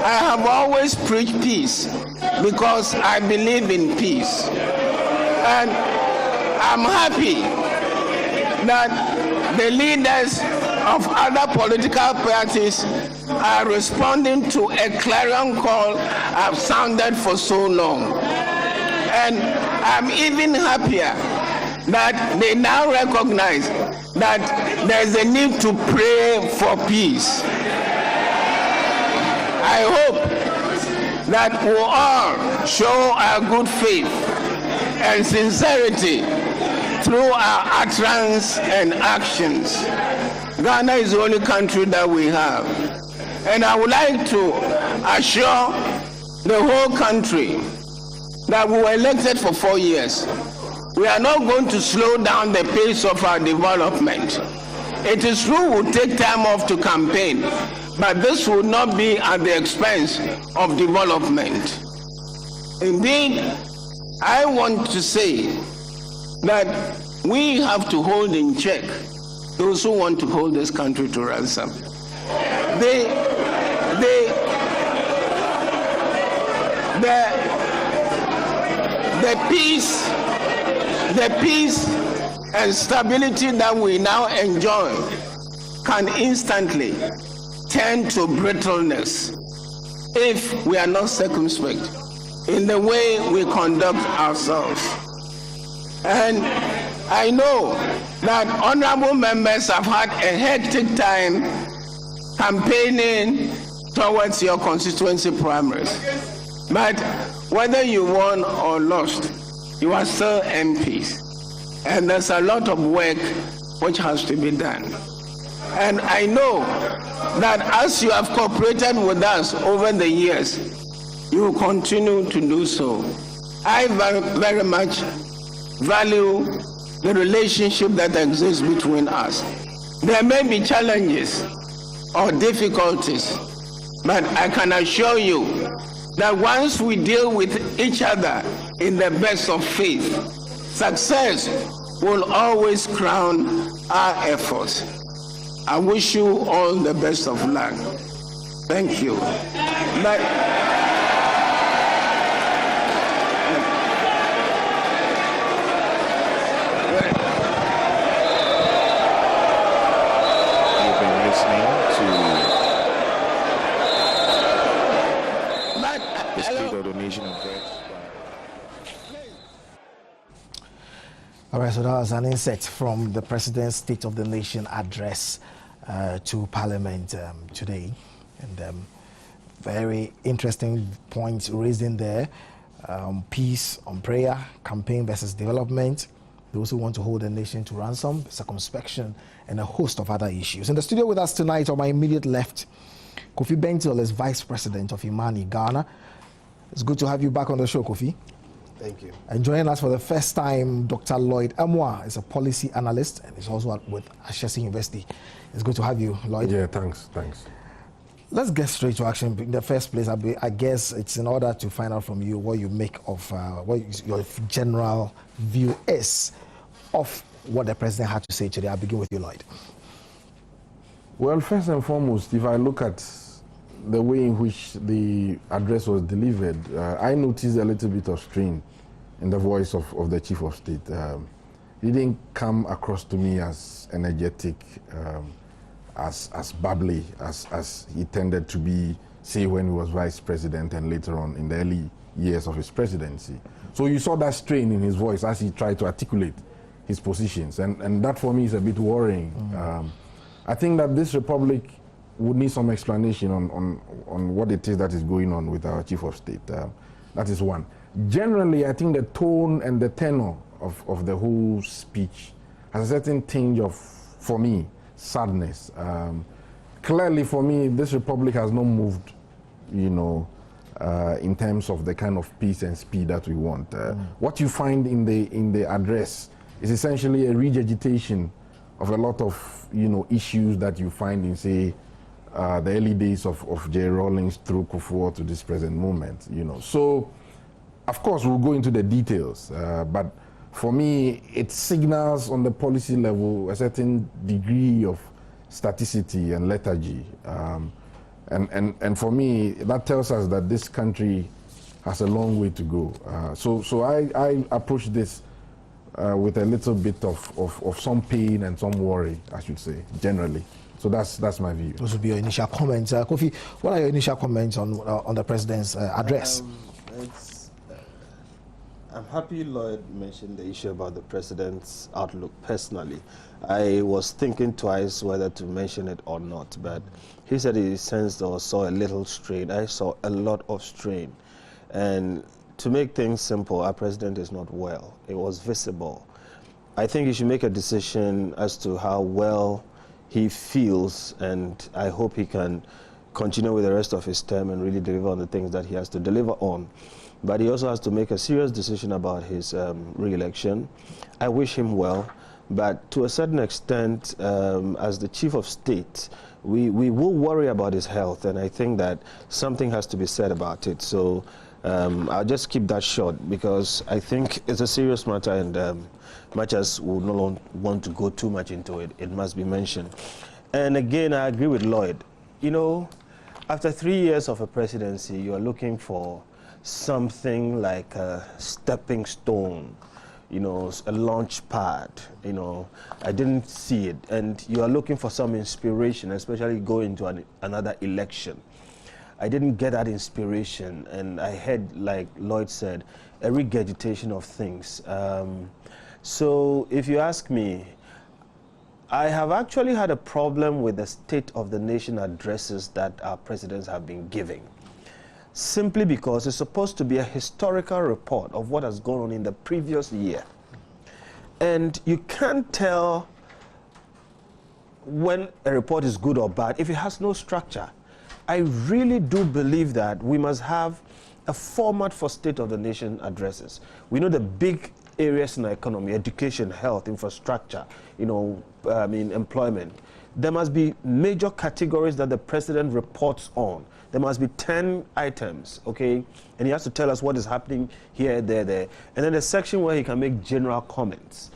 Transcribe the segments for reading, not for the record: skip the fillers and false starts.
I have always preached peace because I believe in peace. And I'm happy that the leaders of other political parties are responding to a clarion call I've sounded for so long. And I'm even happier that they now recognize that there's a need to pray for peace. I hope that we all show our good faith and sincerity through our utterance and actions. Ghana is the only country that we have. And I would like to assure the whole country that we were elected for 4 years. We are not going to slow down the pace of our development. It is true we'll take time off to campaign, but this will not be at the expense of development. Indeed, I want to say that we have to hold in check those who want to hold this country to ransom. The peace and stability that we now enjoy can instantly turn to brittleness if we are not circumspect in the way we conduct ourselves. And I know that honorable members have had a hectic time campaigning towards your constituency primaries. But whether you won or lost, you are still MPs. And there's a lot of work which has to be done. And I know that as you have cooperated with us over the years, you will continue to do so. I very, very much value the relationship that exists between us. There may be challenges or difficulties, but I can assure you that once we deal with each other in the best of faith, success will always crown our efforts. I wish you all the best of luck. Thank you. All right, so that was an insert from the President's State of the Nation address to Parliament today. And very interesting points raised in there. Peace on prayer, campaign versus development, those who want to hold the nation to ransom, circumspection, and a host of other issues. In the studio with us tonight, on my immediate left, Kofi Bentil is Vice President of Imani, Ghana. It's good to have you back on the show, Kofi. Thank you. And joining us for the first time, Dr. Lloyd Amwa is a policy analyst and is also with Ashesi University. It's good to have you, Lloyd. Yeah, thanks. Let's get straight to action. In the first place, I guess it's in order to find out from you what you make of what your general view is of what the president had to say today. I'll begin with you, Lloyd. Well, first and foremost, if I look at the way in which the address was delivered, I noticed a little bit of strain in the voice of the Chief of State. He didn't come across to me as energetic, as bubbly, as he tended to be, say, when he was Vice President and later on in the early years of his presidency. So you saw that strain in his voice as he tried to articulate his positions, and that for me is a bit worrying. I think that this republic would need some explanation on what it is that is going on with our Chief of State. That is one. Generally, I think the tone and the tenor of the whole speech has a certain tinge of, for me, sadness. Clearly, for me, this republic has not moved, in terms of the kind of peace and speed that we want. What you find in the address is essentially a regurgitation of a lot of, issues that you find in, say, the early days of J. Rawlings through Kufuor to this present moment, So, of course, we'll go into the details, but for me, it signals on the policy level a certain degree of staticity and lethargy. And for me, that tells us that this country has a long way to go. So I approach this with a little bit of some pain and some worry, I should say, generally. So that's my view. Those would be your initial comments. Kofi, what are your initial comments on the president's address? I'm happy Lloyd mentioned the issue about the president's outlook personally. I was thinking twice whether to mention it or not, but he said he sensed or saw a little strain. I saw a lot of strain. And to make things simple, our president is not well. It was visible. I think he should make a decision as to how well he feels, and I hope he can continue with the rest of his term and really deliver on the things that he has to deliver on. But he also has to make a serious decision about his re-election. I wish him well, but to a certain extent, as the chief of state, we will worry about his health, and I think that something has to be said about it. So I'll just keep that short, because I think it's a serious matter, and much as we don't want to go too much into it, it must be mentioned. And again, I agree with Lloyd. You know, after 3 years of a presidency, you are looking for something like a stepping stone, you know, a launch pad. You know, I didn't see it, and you are looking for some inspiration, especially going to another election. I didn't get that inspiration, and I had, like Lloyd said, a regurgitation of things. So if you ask me, I have actually had a problem with the State of the Nation addresses that our presidents have been giving, simply because it's supposed to be a historical report of what has gone on in the previous year. And you can't tell when a report is good or bad if it has no structure. I really do believe that we must have a format for State of the Nation addresses. We know the big areas in our economy: education, health, infrastructure, you know, employment. There must be major categories that the president reports on. There must be 10 items, okay? And he has to tell us what is happening here, there. And then a section where he can make general comments.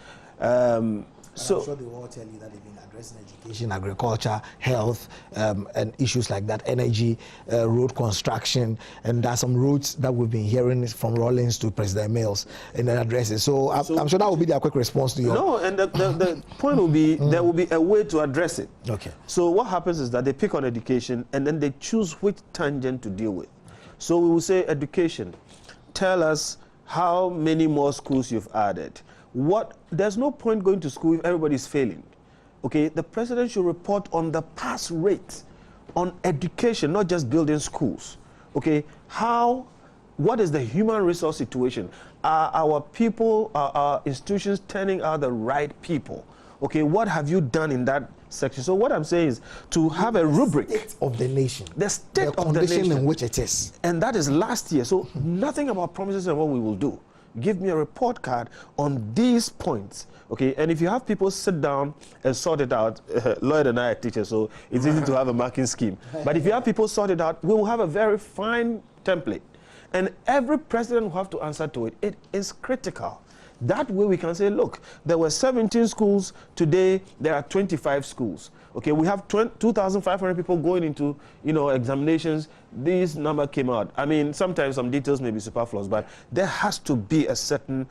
So I'm sure they will all tell you that they've been addressing education, agriculture, health, and issues like that, energy, road construction, and there are some roads that we've been hearing from Rawlings to President Mills in their addresses. So I'm sure that will be their quick response to you. No, and the point will be, there will be a way to address it. Okay. So what happens is that they pick on education, and then they choose which tangent to deal with. So we will say, education, tell us how many more schools you've added. There's no point going to school if everybody's failing. Okay, the president should report on the pass rate on education, not just building schools. Okay, what is the human resource situation? Are our people, our institutions turning out the right people? Okay, what have you done in that section? So what I'm saying is to have a rubric. The state of the nation. The state of the condition nation in which it is. And that is last year. So nothing about promises and what we will do. Give me a report card on these points, okay? And if you have people sit down and sort it out, Lloyd and I are teachers, so it's easy to have a marking scheme. But if you have people sort it out, we will have a very fine template. And every president will have to answer to it. It is critical. That way we can say, look, there were 17 schools, today there are 25 schools. Okay, we have 2,500 people going into, examinations. This number came out. I mean, sometimes some details may be superfluous, but there has to be a certain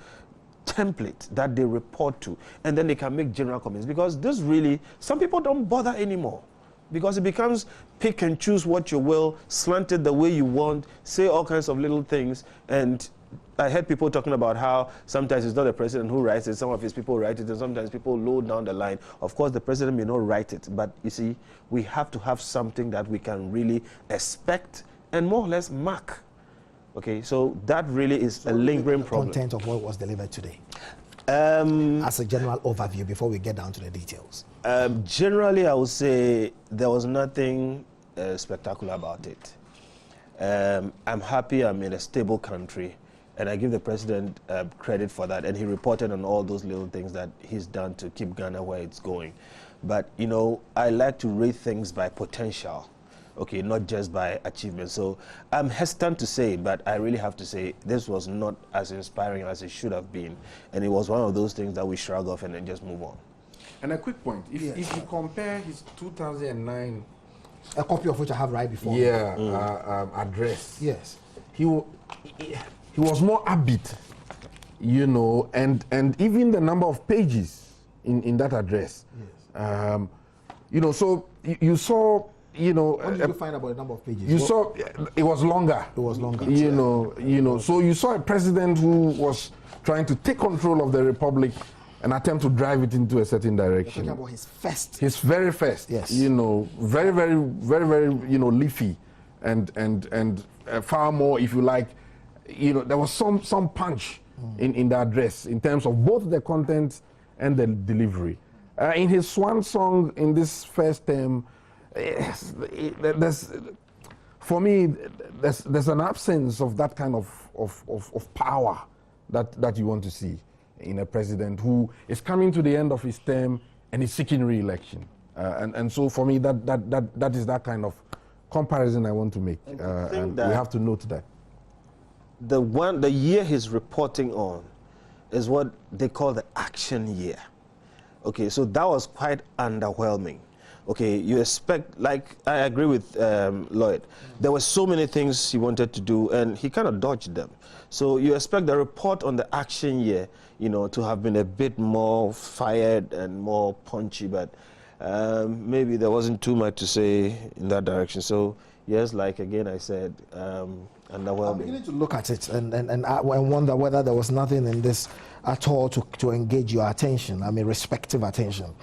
template that they report to, and then they can make general comments, because this really, some people don't bother anymore, because it becomes pick and choose what you will, slant it the way you want, say all kinds of little things. And I heard people talking about how sometimes it's not the president who writes it, some of his people write it, and sometimes people low down the line. Of course, the president may not write it, but you see, we have to have something that we can really expect and more or less mark. Okay, so that really is a lingering problem. Content of what was delivered today. As a general overview before we get down to the details. Generally, I would say there was nothing spectacular about it. I'm happy I'm in a stable country, and I give the president credit for that, and he reported on all those little things that he's done to keep Ghana where it's going. But, I like to rate things by potential, okay, not just by achievement. So I'm hesitant to say it, but I really have to say this was not as inspiring as it should have been, and it was one of those things that we shrug off and then just move on. And a quick point, if you compare his 2009 A copy of which I have right before. Yeah, address. Yes. He was more upbeat, you know, and even the number of pages in that address. Yes. You know, so you saw, you know. What did you find about the number of pages? You saw it was longer. It was longer. You know. So you saw a president who was trying to take control of the republic and attempt to drive it into a certain direction. You're talking about his first. His very first. Yes. You know, very, you know, leafy, and far more, if you like. You know, there was some punch in the address in terms of both the content and the delivery. In his swan song in this first term, for me, there's an absence of that kind of power that you want to see in a president who is coming to the end of his term and is seeking re-election. And so for me, that is that kind of comparison I want to make. And we have to note that. The year he's reporting on is what they call the action year. Okay, so that was quite underwhelming. Okay, you expect, like, I agree with Lloyd. There were so many things he wanted to do, and he kind of dodged them. So you expect the report on the action year, you know, to have been a bit more fired and more punchy, but maybe there wasn't too much to say in that direction. So, yes, like, again, I said, underwhelming. I'm beginning to look at it and wonder whether there was nothing in this at all to engage your attention, I mean, respective attention.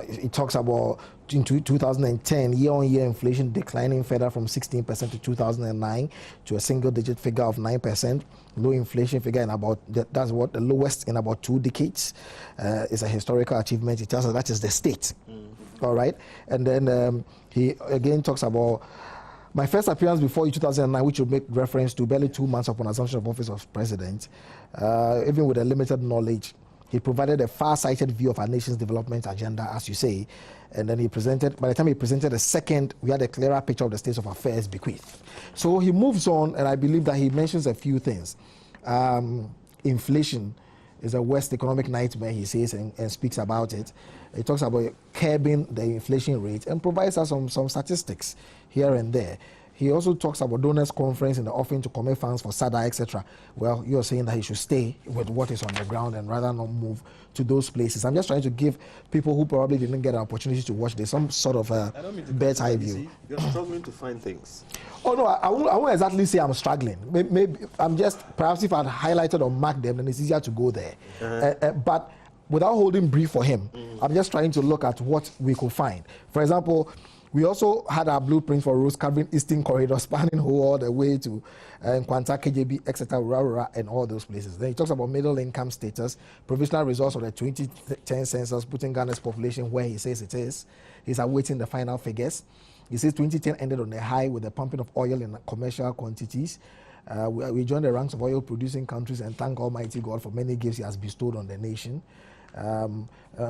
It talks about in 2010, year-on-year inflation declining further from 16% to 2009 to a single-digit figure of 9%. Low inflation figure in about, that's what the lowest in about 2 decades. Is a historical achievement. It tells us that is the state. All right. And then he again talks about my first appearance before you 2009, which would make reference to barely 2 months upon assumption of office of president. Even with a limited knowledge, he provided a far-sighted view of our nation's development agenda, as you say, and then he presented, by the time he presented a second, we had a clearer picture of the state of affairs bequeathed. So he moves on, and I believe that he mentions a few things. Inflation is a worst economic nightmare, he says, and speaks about it. He talks about curbing the inflation rate and provides us some statistics here and there. He also talks about donors' conference and the offering to commit funds for SADA, etc. Well, you're saying that he should stay with what is on the ground and rather not move to those places. I'm just trying to give people who probably didn't get an opportunity to watch this some sort of a bird's eye view. You're struggling to find things. Oh no, I won't exactly say I'm struggling. Maybe I'm just, perhaps if I'd highlighted or marked them, then it's easier to go there. But without holding brief for him, I'm just trying to look at what we could find. For example, we also had our blueprint for roads covering Eastern Corridor, spanning all the way to Nkwanta, KJB, etc., Rura, and all those places. Then he talks about middle income status, provisional results of the 2010 census, putting Ghana's population where he says it is. He's awaiting the final figures. He says 2010 ended on a high with the pumping of oil in commercial quantities. We joined the ranks of oil-producing countries and thank Almighty God for many gifts he has bestowed on the nation.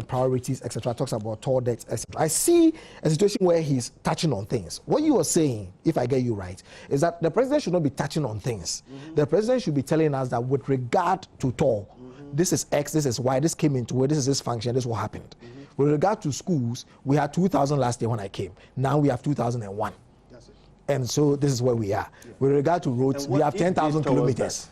Priorities, etc. Talks about toll debts, etc. I see a situation where he's touching on things. What you are saying, if I get you right, is that the president should not be touching on things. The president should be telling us that with regard to toll, this is X, this is Y, this came into it, this is this function, this is what happened. With regard to schools, we had 2,000 last year when I came. Now we have 2,001. And so this is where we are. With regard to roads, we have 10,000 kilometers.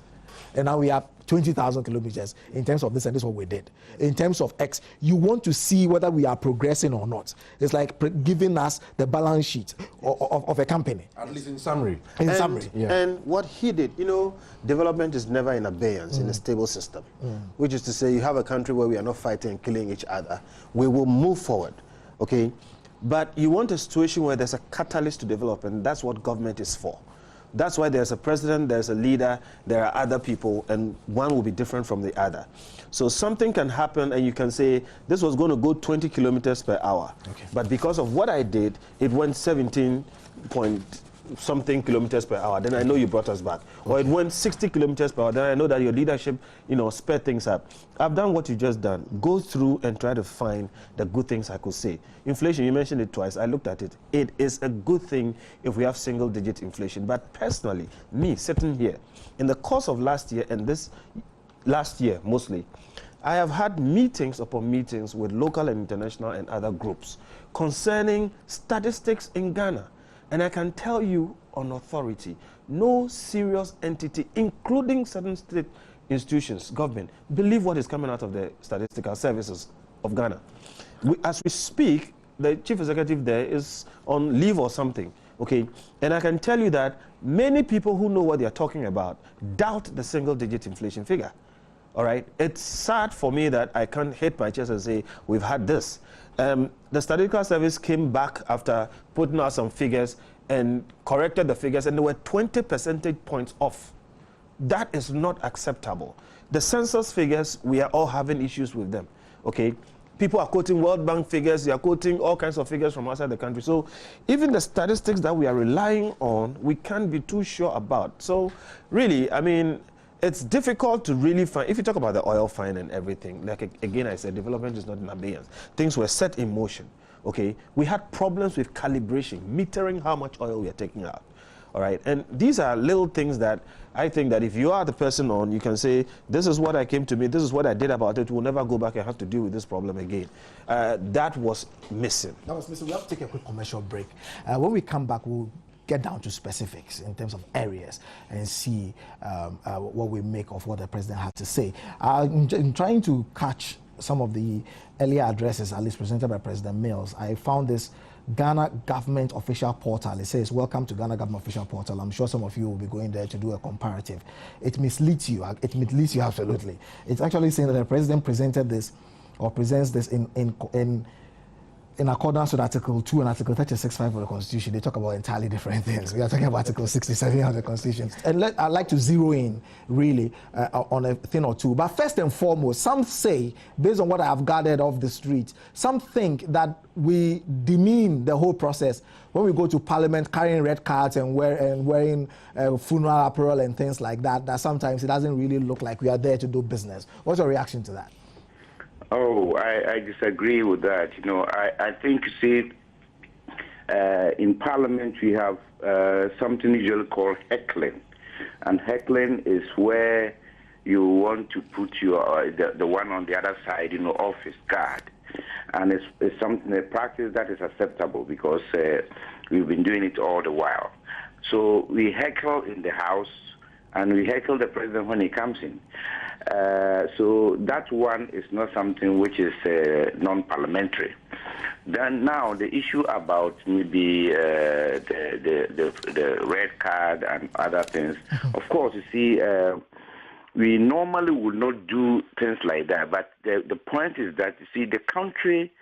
And now we have 20,000 kilometers in terms of this, and this is what we did. In terms of X, you want to see whether we are progressing or not. It's like giving us the balance sheet of a company. At least in summary. In summary. Yeah. And what he did, you know, development is never in abeyance in a stable system, which is to say you have a country where we are not fighting and killing each other. We will move forward, okay? But you want a situation where there's a catalyst to development, and that's what government is for. That's why there's a president, there's a leader, there are other people, and one will be different from the other. So something can happen, and you can say, this was going to go 20 kilometers per hour. Okay. But because of what I did, it went 17 point something kilometers per hour. Then I know you brought us back. Okay. Or it went 60 kilometers per hour. Then I know that your leadership, you know, sped things up. I've done what you just done. Go through and try to find the good things I could say. Inflation, you mentioned it twice. I looked at it. It is a good thing if we have single-digit inflation. But personally, me sitting here, in the course of last year and this last year mostly, I have had meetings upon meetings with local and international and other groups concerning statistics in Ghana. And I can tell you on authority, no serious entity, including certain state institutions, government, believe what is coming out of the statistical services of Ghana. As we speak, the chief executive there is on leave or something, okay? And I can tell you that many people who know what they are talking about doubt the single-digit inflation figure, all right? It's sad for me that I can't hit my chest and say, we've had this. The statistical service came back after putting out some figures and corrected the figures, and they were 20 percentage points off. That is not acceptable. The census figures, we are all having issues with them, okay? People are quoting World Bank figures, they are quoting all kinds of figures from outside the country. So even the statistics that we are relying on, we can't be too sure about. So really, I mean, it's difficult to really find, if you talk about the oil find and everything, like again I said, development is not in abeyance. Things were set in motion, okay? We had problems with calibration, metering how much oil we are taking out. All right, and these are little things that I think that if you are the person on, you can say, this is what I came to me, this is what I did about it, we'll never go back and have to deal with this problem again. That was missing. That was missing. We have to take a quick commercial break. When we come back, we'll get down to specifics in terms of areas and see what we make of what the president had to say. In trying to catch some of the earlier addresses, at least presented by President Mills, I found this Ghana Government Official Portal. It says, welcome to Ghana Government Official Portal. I'm sure some of you will be going there to do a comparative. It misleads you. It misleads you absolutely. It's actually saying that the president presented this or presents this in accordance with Article 2 and Article 36.5 of the Constitution. They talk about entirely different things. We are talking about Article 67 of the Constitution. And I'd like to zero in, really, on a thing or two. But first and foremost, some say, based on what I have gathered off the street, some think that we demean the whole process when we go to Parliament carrying red cards and wearing funeral apparel and things like that, that sometimes it doesn't really look like we are there to do business. What's your reaction to that? Oh, I disagree with that. You know, I think, see, in Parliament we have something usually called heckling. And heckling is where you want to put your the one on the other side, you know, off his guard. And it's something, a practice that is acceptable because we've been doing it all the while. So we heckle in the House and we heckle the president when he comes in. So that one is not something which is non-parliamentary. Then now the issue about maybe the red card and other things. Of course, you see, we normally would not do things like that. But the point is that, you see, the country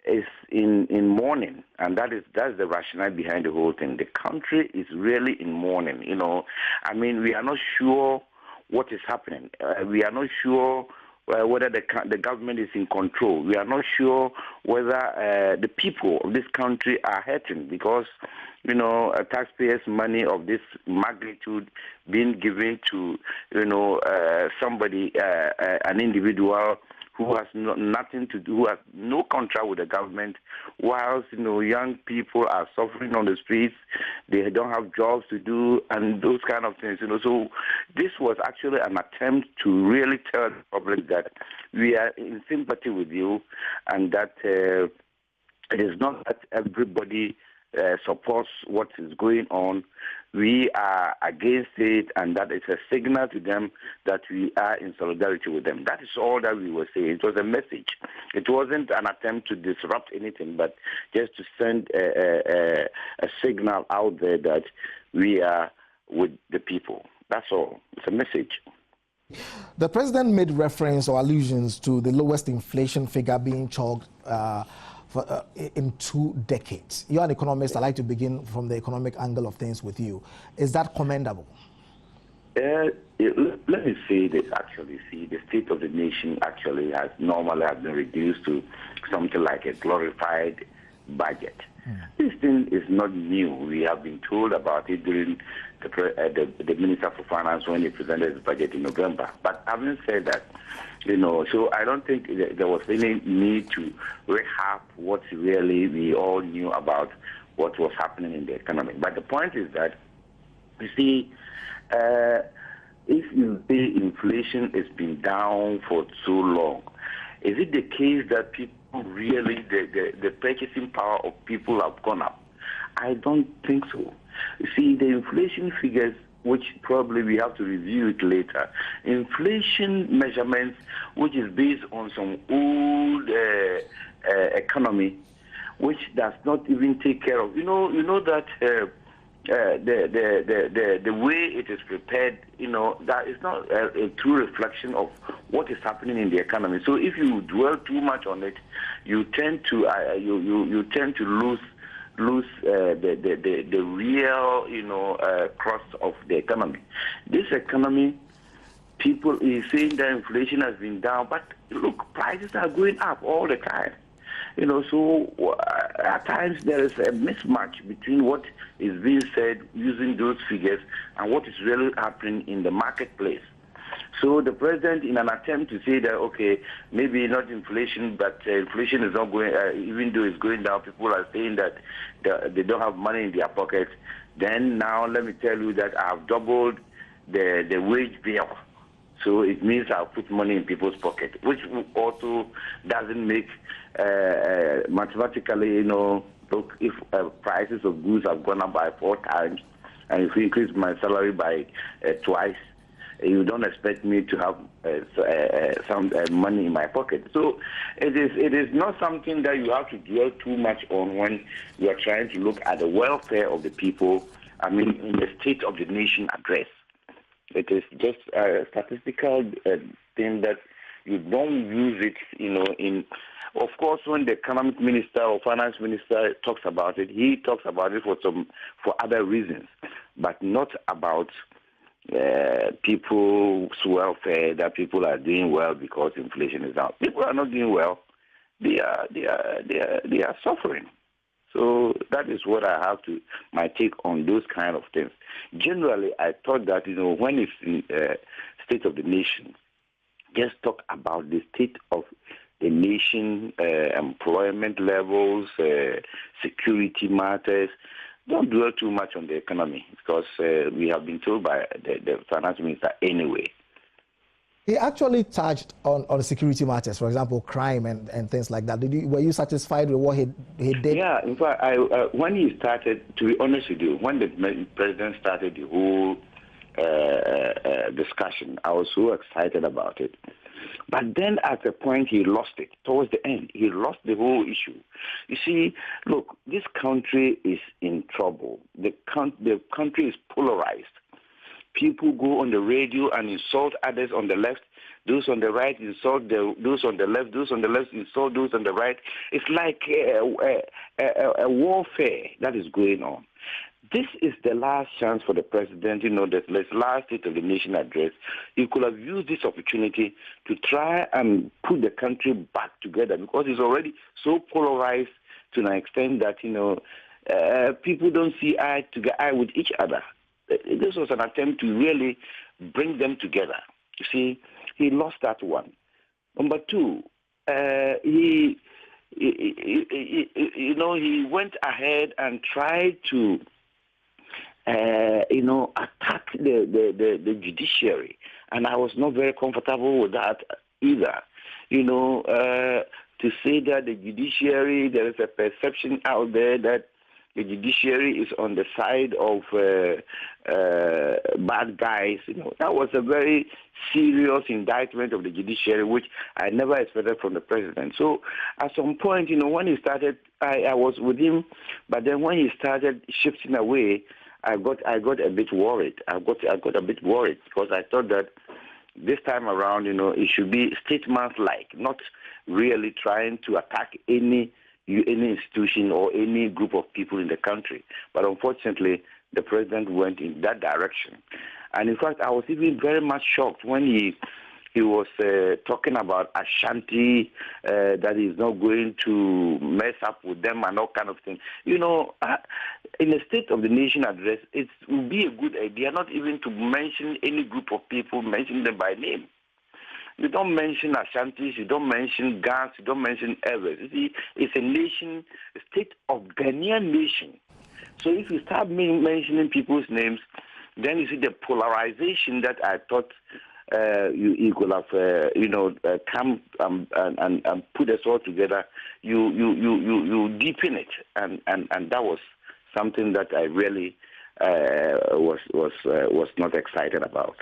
is in mourning, and that's the rationale behind the whole thing. The country is really in mourning. You know, I mean, we are not sure what is happening. We are not sure whether the government is in control. We are not sure whether the people of this country are hurting because, you know, taxpayers' money of this magnitude being given to, you know, somebody, an individual who has nothing to do, who has no contract with the government, whilst, you know, young people are suffering on the streets, they don't have jobs to do, and those kind of things, you know. So this was actually an attempt to really tell the public that we are in sympathy with you, and that it is not that everybody supports what is going on. We are against it, and that is a signal to them that we are in solidarity with them. That is all that we were saying. It was a message. It wasn't an attempt to disrupt anything, but just to send a signal out there that we are with the people. That's all. It's a message. The president made reference or allusions to the lowest inflation figure being chalked in 2 decades. You're an economist. I'd like to begin from the economic angle of things with you. Is that commendable? Let me say this, actually. See, the state of the nation actually has been reduced to something like a glorified budget. This thing is not new. We have been told about it during the Minister for Finance when he presented his budget in November. But having said that, you know, so I don't think there was any need to rehab what really we all knew about what was happening in the economy. But the point is that, you see, if you say inflation has been down for so long, is it the case that people really, the purchasing power of people have gone up? I don't think so. You see, the inflation figures, which probably we have to review it later, inflation measurements, which is based on some old economy, which does not even take care of. You know that the way it is prepared, that is not a true reflection of what is happening in the economy. So if you dwell too much on it, you tend to you tend to lose the real crux of the economy. This economy, people is saying that inflation has been down, but look, prices are going up all the time. So at times there is a mismatch between what is being said using those figures and what is really happening in the marketplace. So the president, in an attempt to say that, okay, maybe not inflation, but inflation is not going, even though it's going down, people are saying that they don't have money in their pockets. Then now let me tell you that I've doubled the wage bill. So it means I'll put money in people's pocket, which also doesn't make mathematically, look, if prices of goods have gone up by 4 times, and if you increase my salary by twice, you don't expect me to have some money in my pocket. So it is not something that you have to dwell too much on when you are trying to look at the welfare of the people, in the State of the Nation address. It is just a statistical thing that you don't use it, of course, when the economic minister or finance minister talks about it, he talks about it for other reasons, but not about people's welfare, that people are doing well because inflation is down. People are not doing well. They are suffering. So that is what I have my take on those kind of things. Generally, I thought that, when it's in State of the Nation, just talk about the state of the nation, employment levels, security matters. Don't dwell too much on the economy because we have been told by the finance minister anyway. He actually touched on security matters, for example, crime and things like that. Were you satisfied with what he did? Yeah, in fact, when he started, to be honest with you, when the president started the whole discussion, I was so excited about it. But then at a point, he lost it. Towards the end, he lost the whole issue. You see, look, this country is in trouble. The country is polarized. People go on the radio and insult others on the left. Those on the right insult those on the left. Those on the left insult those on the right. It's like a warfare that is going on. This is the last chance for the president, the last State of the Nation address. He could have used this opportunity to try and put the country back together because it's already so polarized to an extent that, people don't see eye to eye with each other. This was an attempt to really bring them together. You see, he lost that one. Number two, he went ahead and tried to, attack the judiciary, and I was not very comfortable with that either. To say that the judiciary, there is a perception out there that the judiciary is on the side of bad guys. That was a very serious indictment of the judiciary, which I never expected from the president. So at some point, when he started, I was with him, but then when he started shifting away, I got a bit worried. I got a bit worried because I thought that this time around, it should be statesman-like, not really trying to attack any institution or any group of people in the country. But unfortunately, the president went in that direction. And in fact, I was even very much shocked when he was talking about Ashanti, that he's not going to mess up with them and all kind of things. In the State of the Nation address, it would be a good idea not even to mention any group of people, mention them by name. You don't mention Ashantis, you don't mention Gans, you don't mention others. You see, it's a nation, a state of Ghanaian nation. So if you start mentioning people's names, Then you see the polarization that I thought you could have, come and put us all together. You deepen it, and that was something that I really was not excited about.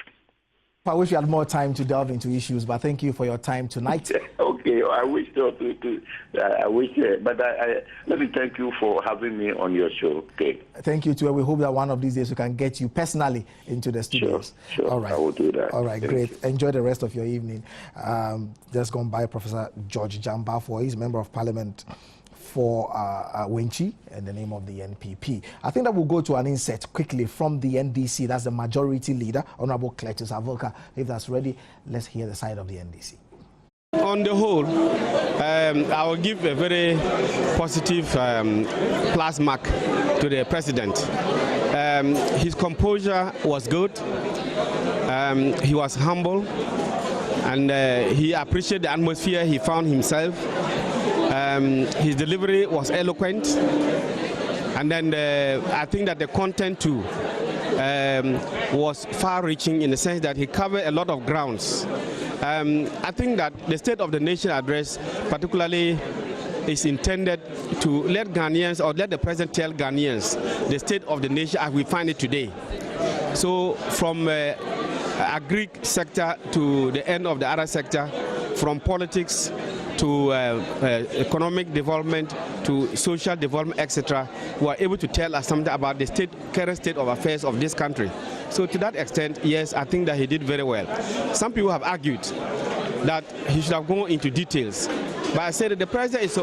I wish you had more time to delve into issues, but thank you for your time tonight. Okay, I wish but let me thank you for having me on your show. Okay. Thank you too. We hope that one of these days we can get you personally into the studios. Sure. All right. I will do that. All right, great. Enjoy the rest of your evening. Just gone by Professor George Jambafo. He's Member of Parliament for Wenchi in the name of the NPP. I think that we'll go to an inset quickly from the NDC. That's the majority leader, Honorable Cletus Avoka. If that's ready, let's hear the side of the NDC. On the whole, I will give a very positive plus mark to the president. His composure was good. He was humble, and he appreciated the atmosphere he found himself. His delivery was eloquent, and then I think that the content too was far-reaching in the sense that he covered a lot of grounds. I think that the State of the Nation address particularly is intended to let Ghanaians, or let the president tell Ghanaians the state of the nation as we find it today. So from agri sector to the end of the other sector, from politics to economic development to social development, etc., who are able to tell us something about the current state of affairs of this country. So to that extent, yes, I think that he did very well. Some people have argued that he should have gone into details, but I said that the president is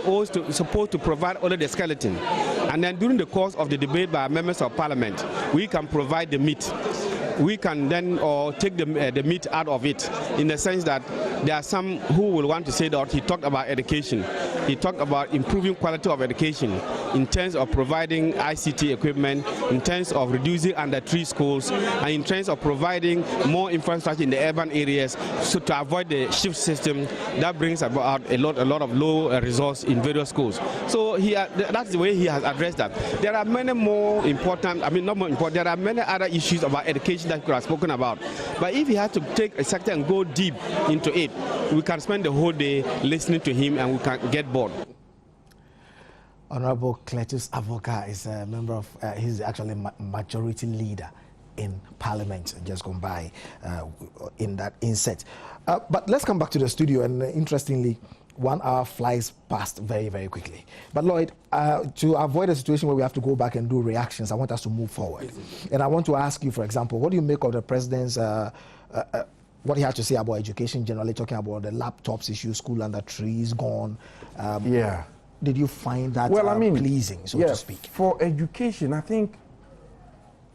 supposed to provide only the skeleton, and then during the course of the debate by members of parliament, we can provide the meat. We can then take the meat out of it, in the sense that there are some who will want to say that he talked about education. He talked about improving quality of education in terms of providing ICT equipment, in terms of reducing under-3 schools, and in terms of providing more infrastructure in the urban areas, so to avoid the shift system that brings about a lot of low results in various schools. So that's the way he has addressed that. There are many more important, not more important, there are many other issues about education that he could have spoken about. But if he had to take a sector and go deep into it, we can spend the whole day listening to him and we can get bored. Honorable Cletus Avoka is a member of, he's actually majority leader in Parliament, just gone by in that inset. But let's come back to the studio, and interestingly, 1 hour flies past very, very quickly. But Lloyd, to avoid a situation where we have to go back and do reactions, I want us to move forward. And I want to ask you, for example, what do you make of the president's, what he had to say about education generally, talking about the laptops issue, school under trees gone? Yeah. Did you find that pleasing, so to speak? For education, I think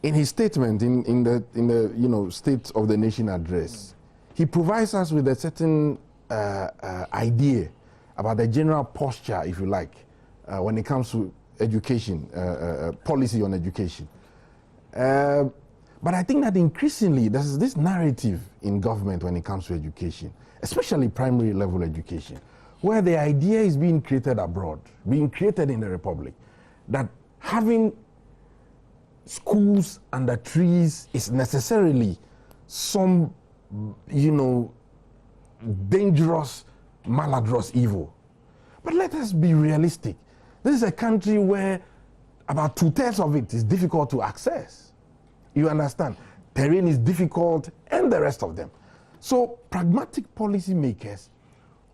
in his statement, in the State of the Nation address, he provides us with a certain idea about the general posture, if you like, when it comes to education, policy on education. But I think that increasingly there's this narrative in government when it comes to education, especially primary level education, where the idea is being created abroad, being created in the Republic, that having schools under trees is necessarily some, dangerous, maladrous evil. But let us be realistic. This is a country where about 2/3 of it is difficult to access. You understand? Terrain is difficult, and the rest of them. So pragmatic policymakers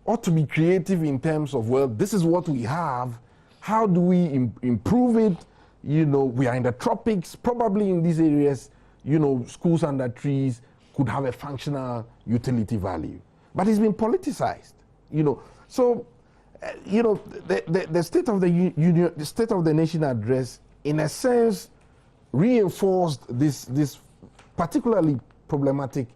ought to be creative in terms of, well, this is what we have. How do we improve it? We are in the tropics. Probably in these areas, schools under trees could have a functional utility value. But it's been politicized, So, the State of the Union, the State of the Nation address, in a sense, reinforced this particularly problematic,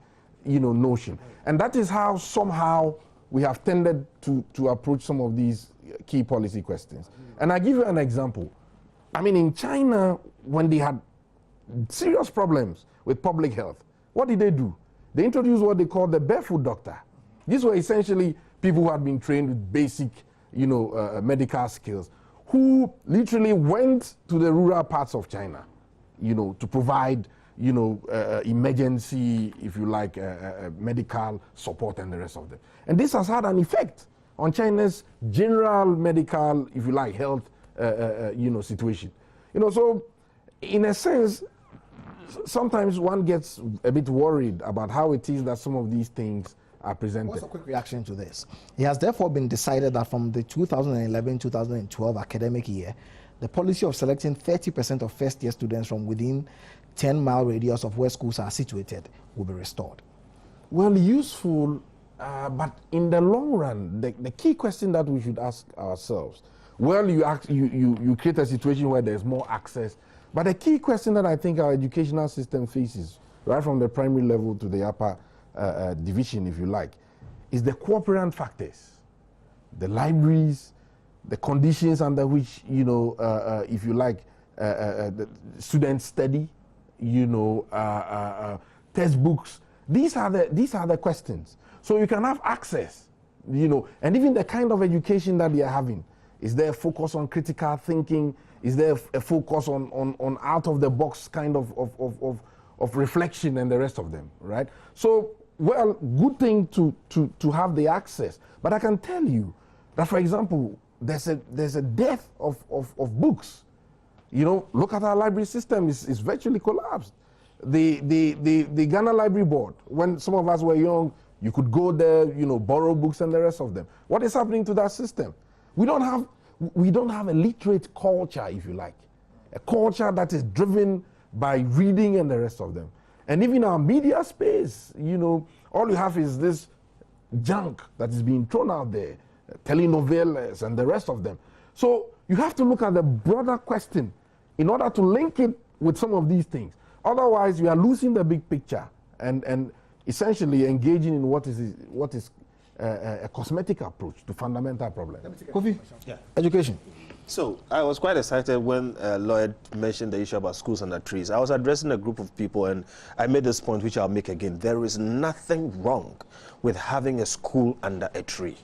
notion. And that is how somehow we have tended to approach some of these key policy questions. And I give you an example. In China, when they had serious problems with public health, what did they do? They introduced what they call the barefoot doctor. These were essentially people who had been trained with basic, medical skills, who literally went to the rural parts of China, to provide emergency, if you like, medical support and the rest of them. And this has had an effect on China's general medical, if you like, health, situation. So in a sense, sometimes one gets a bit worried about how it is that some of these things are presented. What's a quick reaction to this? It has therefore been decided that from the 2011-2012 academic year, the policy of selecting 30% of first-year students from within 10-mile radius of where schools are situated will be restored. Well, useful, but in the long run, the key question that we should ask ourselves, well, you create a situation where there's more access, but the key question that I think our educational system faces, right from the primary level to the upper division, if you like, is the cooperant factors, the libraries, the conditions under which, if you like, the students study, textbooks. These are the questions. So you can have access, and even the kind of education that they are having. Is there a focus on critical thinking? Is there a focus on out of the box kind of reflection and the rest of them, right? So, well, good thing to have the access. But I can tell you that, for example, there's a dearth of books. Look at our library system, is virtually collapsed. The Ghana Library Board, when some of us were young, you could go there, borrow books and the rest of them. What is happening to that system? We don't have a literate culture, if you like, a culture that is driven by reading and the rest of them. And even our media space, all you have is this junk that is being thrown out there, telenovelas and the rest of them. So you have to look at the broader question in order to link it with some of these things. Otherwise, you are losing the big picture and essentially engaging in what is a cosmetic approach to fundamental problems. Kofi, yeah. Education. So I was quite excited when Lloyd mentioned the issue about schools under trees. I was addressing a group of people and I made this point, which I'll make again. There is nothing wrong with having a school under a tree.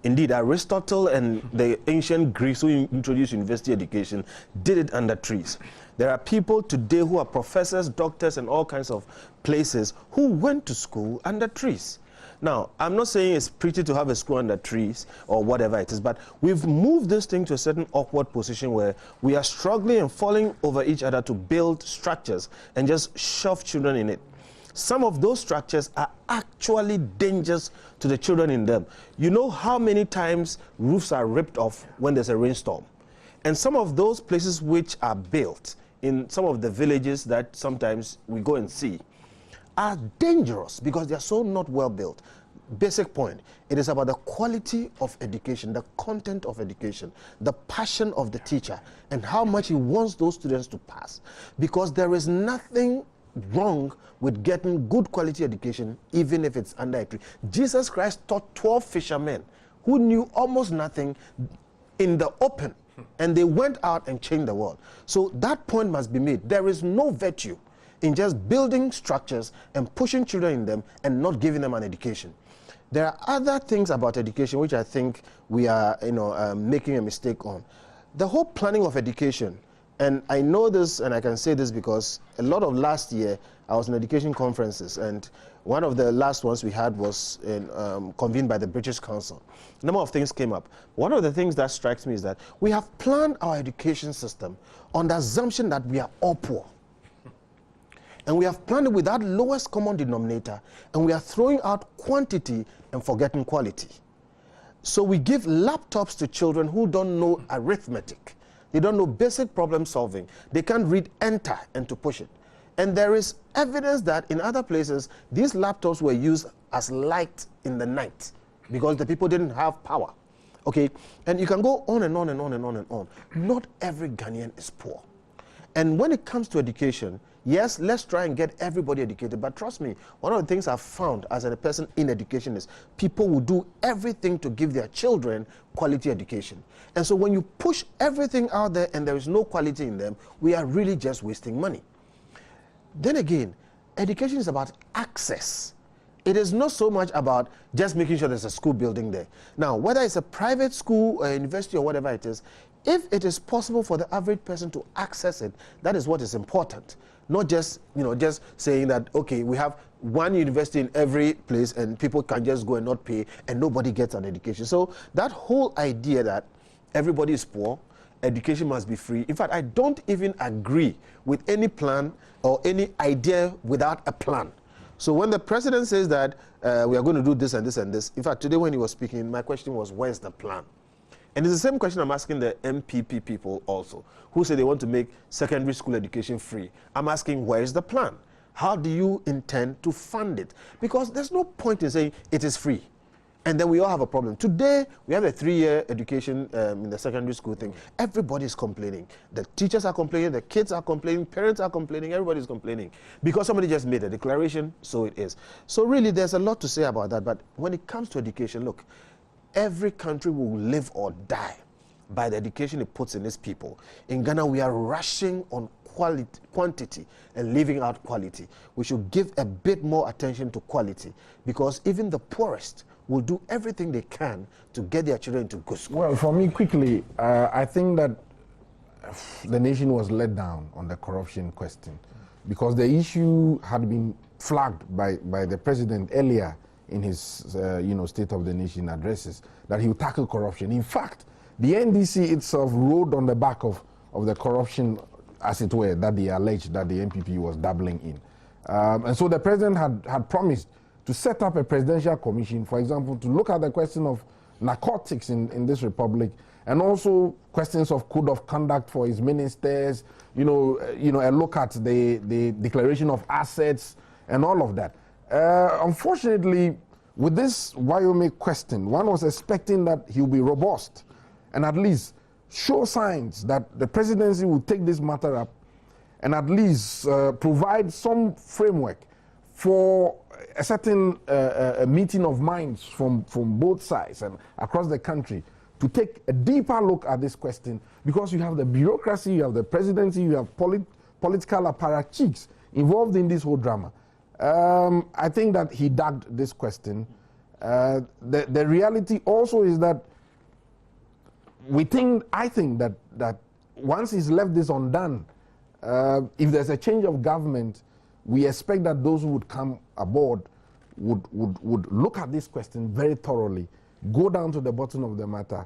Indeed, Aristotle and the ancient Greeks who introduced university education did it under trees. There are people today who are professors, doctors, and all kinds of places who went to school under trees. Now, I'm not saying it's pretty to have a school under trees or whatever it is, but we've moved this thing to a certain awkward position where we are struggling and falling over each other to build structures and just shove children in it. Some of those structures are actually dangerous to the children in them. You know how many times roofs are ripped off when there's a rainstorm? And some of those places which are built in some of the villages that sometimes we go and see are dangerous because they are so not well built. Basic point, it is about the quality of education, the content of education, the passion of the teacher, and how much he wants those students to pass. Because there is nothing wrong with getting good quality education, even if it's under a tree. Jesus Christ taught 12 fishermen who knew almost nothing in the open, and they went out and changed the world. So that point must be made. There is no virtue in just building structures and pushing children in them and not giving them an education. There are other things about education which I think we are making a mistake on. The whole planning of education, and I know this and I can say this because a lot of last year I was in education conferences, and one of the last ones we had was convened by the British Council. A number of things came up. One of the things that strikes me is that we have planned our education system on the assumption that we are all poor. And we have planned it with that lowest common denominator, and we are throwing out quantity and forgetting quality. So we give laptops to children who don't know arithmetic. They don't know basic problem solving. They can't read enter and to push it. And there is evidence that in other places, these laptops were used as light in the night because the people didn't have power. Okay, and you can go on and on and on and on and on. Not every Ghanaian is poor. And when it comes to education, yes, let's try and get everybody educated. But trust me, one of the things I've found as a person in education is people will do everything to give their children quality education. And so when you push everything out there and there is no quality in them, we are really just wasting money. Then again, education is about access. It is not so much about just making sure there's a school building there. Now, whether it's a private school, a university, or whatever it is, if it is possible for the average person to access it, that is what is important. not just, just saying that, okay, we have one university in every place and people can just go and not pay and nobody gets an education. So that whole idea that everybody is poor, education must be free. In fact, I don't even agree with any plan or any idea without a plan. So when the president says that we are going to do this and this and this, in fact, today when he was speaking, my question was, where's the plan? And it's the same question I'm asking the MPP people also, who say they want to make secondary school education free. I'm asking, where is the plan? How do you intend to fund it? Because there's no point in saying it is free. And then we all have a problem. Today, we have a 3-year education in the secondary school thing. Everybody is complaining. The teachers are complaining, the kids are complaining, parents are complaining, everybody's complaining. Because somebody just made a declaration, so it is. So really, there's a lot to say about that. But when it comes to education, look, every country will live or die by the education it puts in its people. In Ghana, we are rushing on quantity and leaving out quality. We should give a bit more attention to quality, because even the poorest will do everything they can to get their children to good school. Well, for me, quickly, I think that the nation was let down on the corruption question, because the issue had been flagged by the president earlier in his State of the Nation addresses, that he would tackle corruption. In fact, the NDC itself rode on the back of the corruption, as it were, that they alleged that the MPP was dabbling in. And so the president had promised to set up a presidential commission, for example, to look at the question of narcotics in this republic, and also questions of code of conduct for his ministers, a look at the declaration of assets and all of that. Unfortunately, with this Wyoming question, one was expecting that he'll be robust and at least show signs that the presidency will take this matter up and at least provide some framework for a certain a meeting of minds from both sides and across the country to take a deeper look at this question, because you have the bureaucracy, you have the presidency, you have political apparatchiks involved in this whole drama. I think that he dug this question. The reality also is that I think that once he's left this undone, if there's a change of government, we expect that those who would come aboard would look at this question very thoroughly, go down to the bottom of the matter,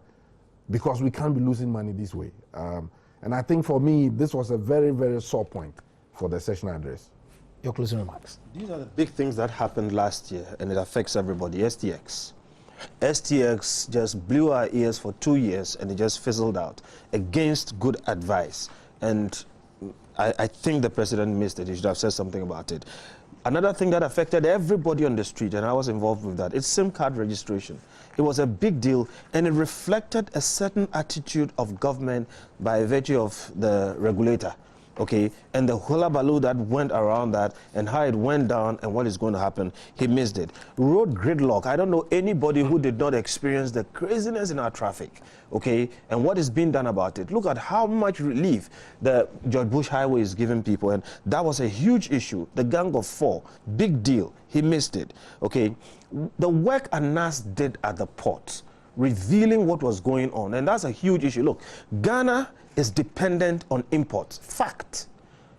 because we can't be losing money this way. And I think for me, this was a very, very sore point for the session address. Your closing remarks. These are the big things that happened last year, and it affects everybody. STX. STX just blew our ears for 2 years, and it just fizzled out against good advice. And I think the president missed it. He should have said something about it. Another thing that affected everybody on the street, and I was involved with that, it's SIM card registration. It was a big deal, and it reflected a certain attitude of government by virtue of the regulator. Okay, and the hullabaloo that went around that and how it went down and what is going to happen, he missed it. Road gridlock. I don't know anybody who did not experience the craziness in our traffic, okay, and what is being done about it. Look at how much relief the George Bush Highway is giving people, and that was a huge issue. The Gang of Four, big deal. He missed it, okay. The work Anas did at the ports, revealing what was going on, and that's a huge issue. Look, Ghana is dependent on imports. Fact.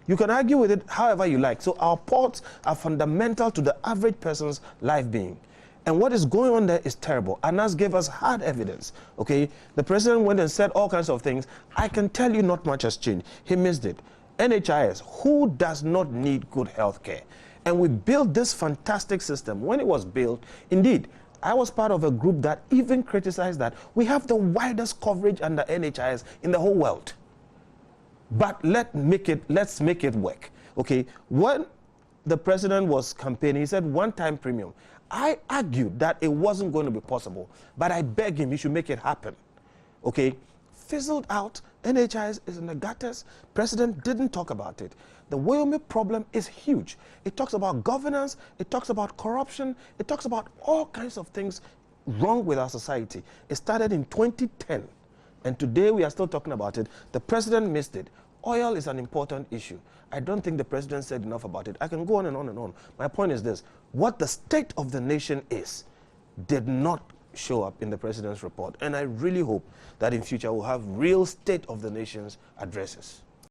You can argue with it however you like. So our ports are fundamental to the average person's life being. And what is going on there is terrible. Anas gave us hard evidence, okay? The president went and said all kinds of things. I can tell you not much has changed. He missed it. NHIS, who does not need good health care? And we built this fantastic system. When it was built, indeed, I was part of a group that even criticized that we have the widest coverage under NHIS in the whole world. But let's make it work. Okay, when the president was campaigning, he said one-time premium. I argued that it wasn't going to be possible, but I begged him he should make it happen. Okay, fizzled out. NHIS is in the gutters. President didn't talk about it. The Wyoming problem is huge. It talks about governance, it talks about corruption, it talks about all kinds of things wrong with our society. It started in 2010, and today we are still talking about it. The president missed it. Oil is an important issue. I don't think the president said enough about it. I can go on and on and on. My point is this: what the state of the nation is did not show up in the president's report, and I really hope that in future we'll have real state of the nation's addresses.